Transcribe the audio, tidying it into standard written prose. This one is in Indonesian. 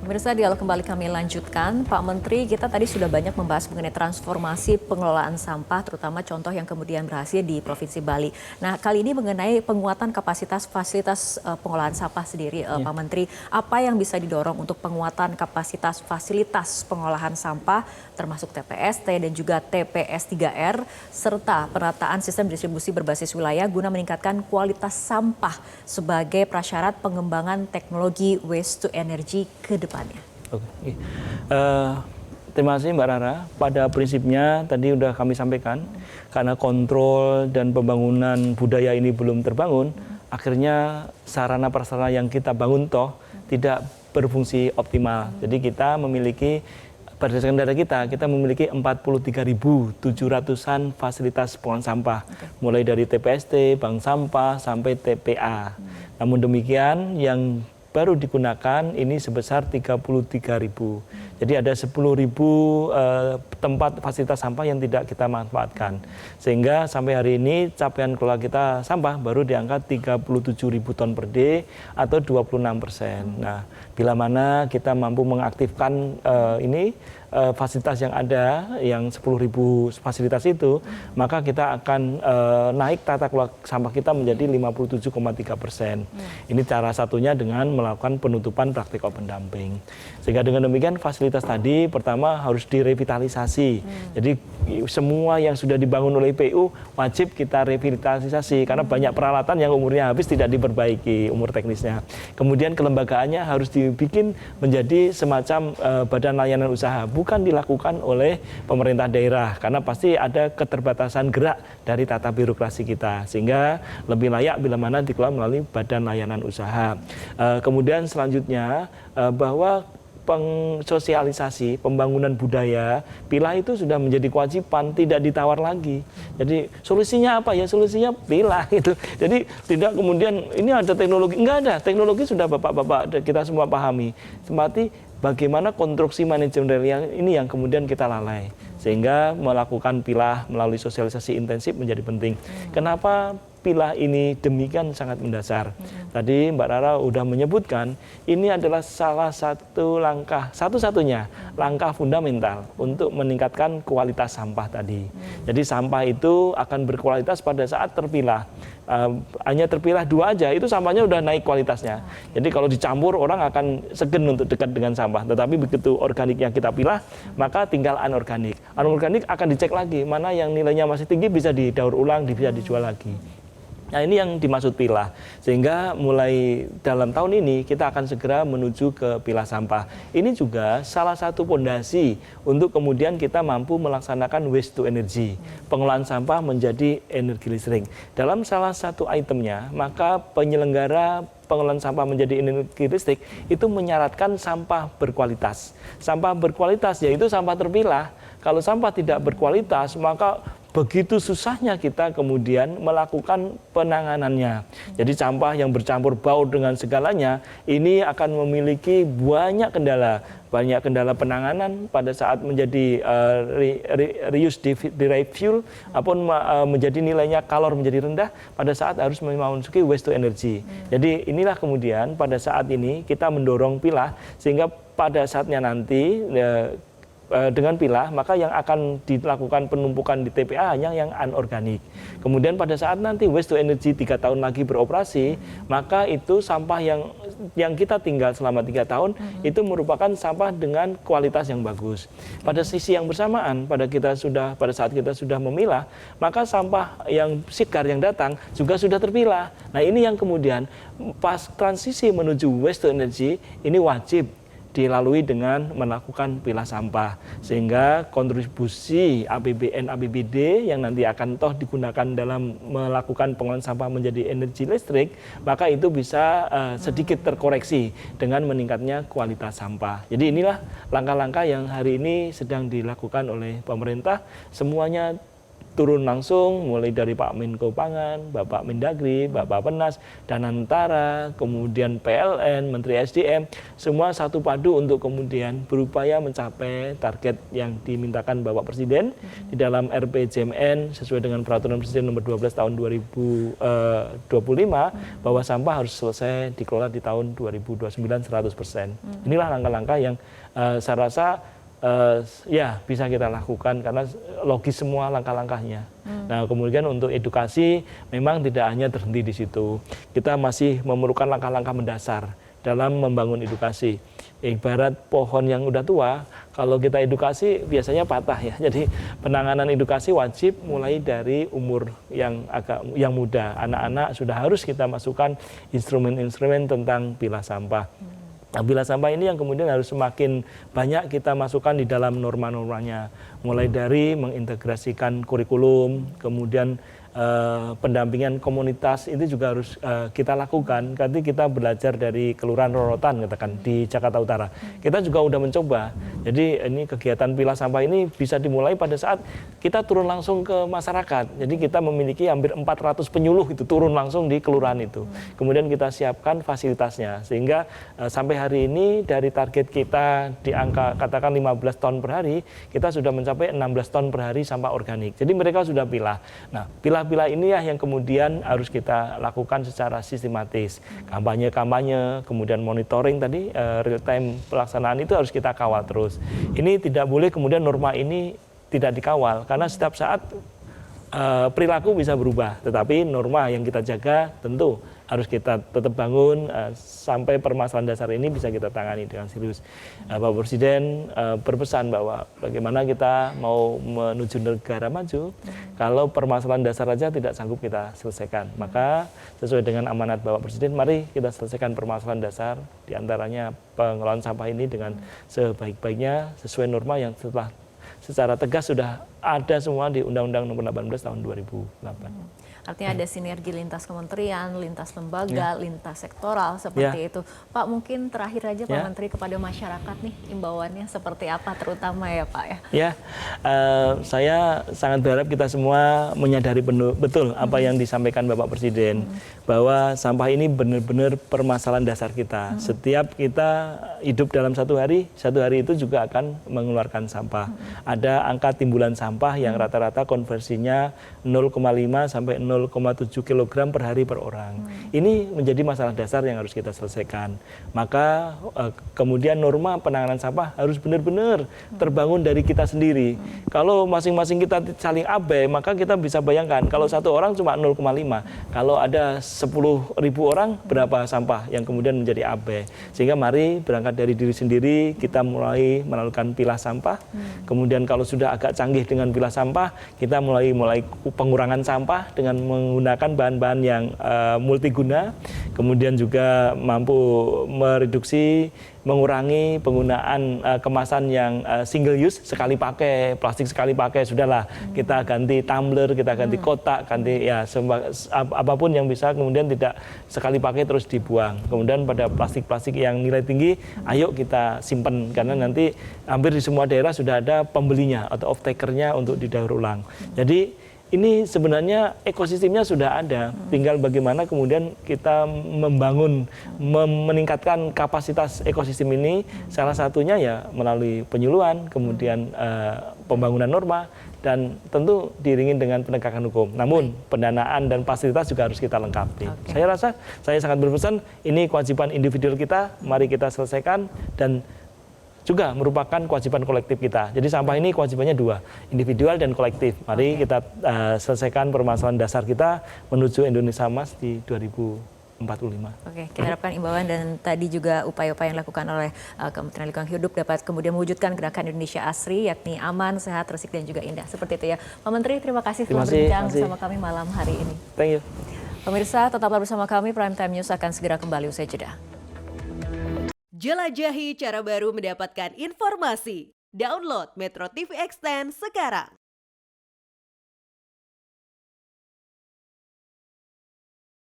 Pemirsa, dialog kembali kami lanjutkan. Pak Menteri, kita tadi sudah banyak membahas mengenai transformasi pengelolaan sampah, terutama contoh yang kemudian berhasil di Provinsi Bali. Nah, kali ini mengenai penguatan kapasitas fasilitas pengolahan sampah sendiri, Pak Menteri. Apa yang bisa didorong untuk penguatan kapasitas fasilitas pengolahan sampah, termasuk TPST dan juga TPS 3R, serta penataan sistem distribusi berbasis wilayah guna meningkatkan kualitas sampah sebagai prasyarat pengembangan teknologi waste to energy ke depan? Oke. Terima kasih Mbak Rara. Pada prinsipnya tadi sudah kami sampaikan, karena kontrol dan pembangunan budaya ini belum terbangun, akhirnya sarana prasarana yang kita bangun tidak berfungsi optimal. Jadi kita memiliki, berdasarkan data kita memiliki 43.700-an fasilitas pengolahan sampah, mulai dari TPST, bank sampah, sampai TPA. Namun demikian, yang baru digunakan ini sebesar 33.000. Jadi ada 10.000 tempat fasilitas sampah yang tidak kita manfaatkan. Sehingga sampai hari ini capaian kelola kita sampah baru di angka 37.000 ton per day atau 26%. Nah, bila mana kita mampu mengaktifkan fasilitas yang ada, yang 10.000 fasilitas itu, maka kita akan naik tata kelola sampah kita menjadi 57,3%. Ini cara satunya dengan melakukan penutupan praktik open dumping. Sehingga dengan demikian fasilitas tadi pertama harus direvitalisasi. Jadi semua yang sudah dibangun oleh PU wajib kita revitalisasi karena banyak peralatan yang umurnya habis tidak diperbaiki umur teknisnya. Kemudian kelembagaannya harus dibikin menjadi semacam badan layanan usaha, bukan dilakukan oleh pemerintah daerah karena pasti ada keterbatasan gerak dari tata birokrasi kita, sehingga lebih layak bila mana dikelola melalui badan layanan usaha. Kemudian selanjutnya bahwa sosialisasi pembangunan budaya pilah itu sudah menjadi kewajiban, tidak ditawar lagi. Jadi solusinya apa ya? Solusinya pilah itu. Jadi tidak kemudian ini ada teknologi, enggak ada. Teknologi sudah bapak-bapak kita semua pahami. Seperti bagaimana konstruksi manajemen ini yang kemudian kita lalai. Sehingga melakukan pilah melalui sosialisasi intensif menjadi penting. Kenapa pilah ini demikian sangat mendasar? Tadi Mbak Rara sudah menyebutkan ini adalah salah satu langkah, satu-satunya langkah fundamental untuk meningkatkan kualitas sampah tadi. Jadi sampah itu akan berkualitas pada saat terpilah. Hanya terpilah 2 aja, itu sampahnya udah naik kualitasnya. Jadi kalau dicampur orang akan segen untuk dekat dengan sampah. Tetapi begitu organik yang kita pilah, maka tinggal anorganik. Anorganik akan dicek lagi, mana yang nilainya masih tinggi bisa didaur ulang, bisa dijual lagi. Nah, ini yang dimaksud pilah. Sehingga mulai dalam tahun ini kita akan segera menuju ke pilah sampah. Ini juga salah satu pondasi untuk kemudian kita mampu melaksanakan waste to energy. Pengolahan sampah menjadi energi listrik. Dalam salah satu itemnya, maka penyelenggara pengolahan sampah menjadi energi listrik itu menyaratkan sampah berkualitas. Sampah berkualitas yaitu sampah terpilah. Kalau sampah tidak berkualitas, maka begitu susahnya kita kemudian melakukan penanganannya. Jadi sampah yang bercampur baur dengan segalanya ini akan memiliki banyak kendala. Banyak kendala penanganan pada saat menjadi reuse derived fuel, ataupun menjadi nilainya kalor menjadi rendah pada saat harus memasuki waste to energy. Jadi inilah kemudian pada saat ini kita mendorong pilah sehingga pada saatnya nanti dengan pilah, maka yang akan dilakukan penumpukan di TPA hanya yang anorganik. Kemudian pada saat nanti waste to energy 3 tahun lagi beroperasi, maka itu sampah yang kita tinggal selama 3 tahun itu merupakan sampah dengan kualitas yang bagus. Pada sisi yang bersamaan, pada saat kita sudah memilah, maka sampah yang segar yang datang juga sudah terpilah. Nah, ini yang kemudian pas transisi menuju waste to energy ini wajib dilalui dengan melakukan pilah sampah, sehingga kontribusi APBN APBD yang nanti akan digunakan dalam melakukan pengolahan sampah menjadi energi listrik, maka itu bisa sedikit terkoreksi dengan meningkatnya kualitas sampah. Jadi inilah langkah-langkah yang hari ini sedang dilakukan oleh pemerintah, semuanya turun langsung mulai dari Pak Menko Pangan, Bapak Mendagri, Bapak Penas, Danantara, kemudian PLN, Menteri SDM, semua satu padu untuk kemudian berupaya mencapai target yang dimintakan Bapak Presiden di dalam RPJMN sesuai dengan Peraturan Presiden nomor 12 tahun 2025 bahwa sampah harus selesai dikelola di tahun 2029 100%. Inilah langkah-langkah yang saya rasa ya bisa kita lakukan karena logis semua langkah-langkahnya. Nah, kemudian untuk edukasi memang tidak hanya terhenti di situ. Kita masih memerlukan langkah-langkah mendasar dalam membangun edukasi. Ibarat pohon yang udah tua, kalau kita edukasi biasanya patah ya. Jadi penanganan edukasi wajib mulai dari umur yang muda. Anak-anak sudah harus kita masukkan instrumen-instrumen tentang pilah sampah. Nah, pilah sampah ini yang kemudian harus semakin banyak kita masukkan di dalam norma-normanya. Mulai dari mengintegrasikan kurikulum, kemudian pendampingan komunitas itu juga harus kita lakukan. Nanti kita belajar dari Kelurahan Rorotan katakan di Jakarta Utara. Kita juga udah mencoba. Jadi ini kegiatan pilah sampah ini bisa dimulai pada saat kita turun langsung ke masyarakat. Jadi kita memiliki hampir 400 penyuluh itu turun langsung di kelurahan itu. Kemudian kita siapkan fasilitasnya sehingga sampai hari ini dari target kita di angka katakan 15 ton per hari, kita sudah mencapai 16 ton per hari sampah organik. Jadi mereka sudah pilah. Nah, pilah inilah yang kemudian harus kita lakukan secara sistematis. Kampanye-kampanye, kemudian monitoring tadi, real time pelaksanaan itu harus kita kawal terus. Ini tidak boleh kemudian norma ini tidak dikawal, karena setiap saat perilaku bisa berubah. Tetapi norma yang kita jaga tentu harus kita tetap bangun sampai permasalahan dasar ini bisa kita tangani dengan serius. Bapak Presiden berpesan bahwa bagaimana kita mau menuju negara maju kalau permasalahan dasar saja tidak sanggup kita selesaikan. Maka sesuai dengan amanat Bapak Presiden, mari kita selesaikan permasalahan dasar, diantaranya pengelolaan sampah ini dengan sebaik-baiknya sesuai norma yang secara tegas sudah ada semua di Undang-Undang Nomor 18 Tahun 2008. Artinya ada sinergi lintas kementerian, lintas lembaga, lintas sektoral seperti itu. Pak, mungkin terakhir aja Pak Menteri kepada masyarakat nih, imbauannya seperti apa terutama ya Pak ya? Ya, saya sangat berharap kita semua menyadari betul apa yang disampaikan Bapak Presiden, bahwa sampah ini benar-benar permasalahan dasar kita. Setiap kita hidup dalam satu hari itu juga akan mengeluarkan sampah. Ada angka timbulan sampah yang rata-rata konversinya 0,5 sampai 0,7 kg per hari per orang. Ini menjadi masalah dasar yang harus kita selesaikan. Maka kemudian norma penanganan sampah harus benar-benar terbangun dari kita sendiri. Kalau masing-masing kita saling abai, maka kita bisa bayangkan kalau satu orang cuma 0,5. Kalau ada 10.000 orang, berapa sampah yang kemudian menjadi abai. Sehingga mari berangkat dari diri sendiri, kita mulai melakukan pilah sampah. Kemudian kalau sudah agak canggih dengan pilah sampah, kita mulai pengurangan sampah dengan menggunakan bahan-bahan yang multiguna, kemudian juga mampu mengurangi penggunaan kemasan yang single use, sekali pakai, plastik sekali pakai, sudahlah kita ganti tumbler, kita ganti kotak, ganti ya apapun yang bisa kemudian tidak sekali pakai terus dibuang. Kemudian pada plastik-plastik yang nilai tinggi, ayo kita simpan karena nanti hampir di semua daerah sudah ada pembelinya atau off-takernya untuk didaur ulang. Jadi ini sebenarnya ekosistemnya sudah ada, tinggal bagaimana kemudian kita meningkatkan kapasitas ekosistem ini, salah satunya ya melalui penyuluhan, kemudian pembangunan norma, dan tentu diiringi dengan penegakan hukum. Namun pendanaan dan fasilitas juga harus kita lengkapi. Saya rasa, saya sangat berpesan, ini kewajiban individual kita, mari kita selesaikan, dan juga merupakan kewajiban kolektif kita. Jadi sampah ini kewajibannya dua, individual dan kolektif. Mari kita selesaikan permasalahan dasar kita menuju Indonesia Emas di 2045. Oke, kita harapkan imbauan dan tadi juga upaya-upaya yang dilakukan oleh Kementerian Lingkungan Hidup dapat kemudian mewujudkan gerakan Indonesia Asri, yakni aman, sehat, resik, dan juga indah. Seperti itu ya. Pak Menteri, terima kasih telah berbincang bersama kami malam hari ini. Thank you. Pemirsa, tetaplah bersama kami, Prime Time News akan segera kembali usai jeda. Jelajahi cara baru mendapatkan informasi. Download Metro TV Extend sekarang.